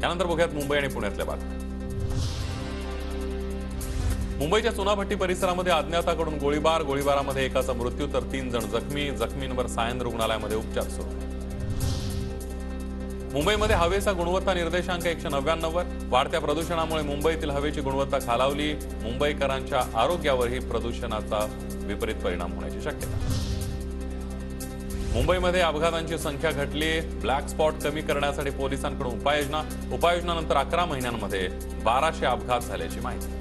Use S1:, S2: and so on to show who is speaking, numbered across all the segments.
S1: यानंतर बघूयात मुंबई आणि पुण्यातल्या बातम्या। मुंबईच्या चुनाभट्टी परिसरामध्ये अज्ञाताकडून गोळीबारामध्ये एकाचा मृत्यू तर 3 जण जखमींवर सायन रुग्णालयामध्ये उपचार सुरू। मुंबईमध्ये हवेचा गुणवत्ता निर्देशांक 199 वाढत्या प्रदूषणामुळे मुंबईतील हवेची गुणवत्ता खालावली। मुंबईकरांच्या आरोग्यावरही प्रदूषणाचा विपरीत परिणाम होण्याची शक्यता। मुंबईमध्ये अपघातांची संख्या घटली। ब्लॅक स्पॉट कमी करण्यासाठी पोलिसांकडून उपाययोजनानंतर 11 महिन्यांमध्ये 1200 अपघात झाल्याची माहिती।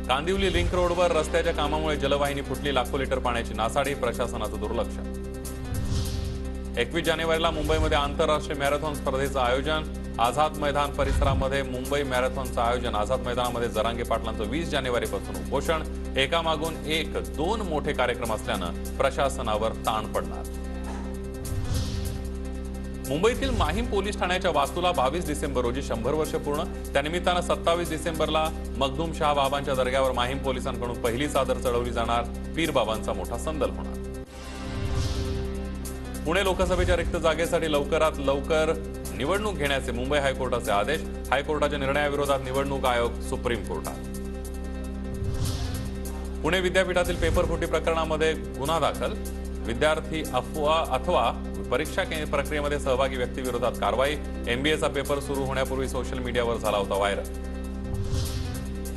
S1: कांदिवली लिंक रोडवर रस्त्याच्या कामामुळे जलवाहिनी फुटली। लाखो लिटर पाण्याची नासाडी, प्रशासनाचं दुर्लक्ष। 21 जानेवारीला मुंबईमध्ये आंतरराष्ट्रीय मॅरेथॉन स्पर्धेचं आयोजन। आझाद मैदान परिसरामध्ये मुंबई मॅरेथॉनचं आयोजन। आझाद मैदानामध्ये जरांगे पाटलांचं 20 जानेवारीपासून उपोषण। एकामागून एक 2 मोठे कार्यक्रम असल्यानं प्रशासनावर ताण पडणार। मुंबईतील माहीम पोलीस ठाण्याच्या वास्तूला 22 डिसेंबर रोजी 100 वर्ष पूर्ण। त्यानिमित्तानं 27 डिसेंबरला मखदूम शाह बाबांच्या दर्ग्यावर माहीम पोलिसांकडून पहिली चादर चढवली जाणार। पीर बाबांचा मोठा संदल होणार। पुणे लोकसभेच्या रिक्त जागेसाठी लवकरात लवकर निवडणूक घेण्याचे मुंबई हायकोर्टाचे आदेश। हायकोर्टाच्या निर्णयाविरोधात निवडणूक आयोग सुप्रीम कोर्टात। पुणे विद्यापीठातील पेपरफुटी प्रकरणामध्ये गुन्हा दाखल। विद्यार्थी अथवा परीक्षा प्रक्रियेमध्ये सहभागी व्यक्तीविरोधात कारवाई। एमबीएचा पेपर सुरू होण्यापूर्वी सोशल मीडियावर झाला होता व्हायरल।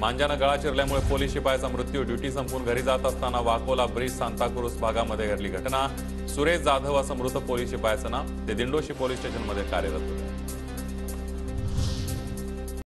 S1: मांजानं गळा चिरल्यामुळे पोलीस शिपायाचा मृत्यू। ड्युटी संपून घरी जात असताना वाकोला ब्रिज सांताक्रुज भागामध्ये घडली घटना। सुरेश जाधव असं मृत पोलीस शिपायाचं नाव। ते दिंडोशी पोलीस स्टेशनमध्ये कार्यरत होते।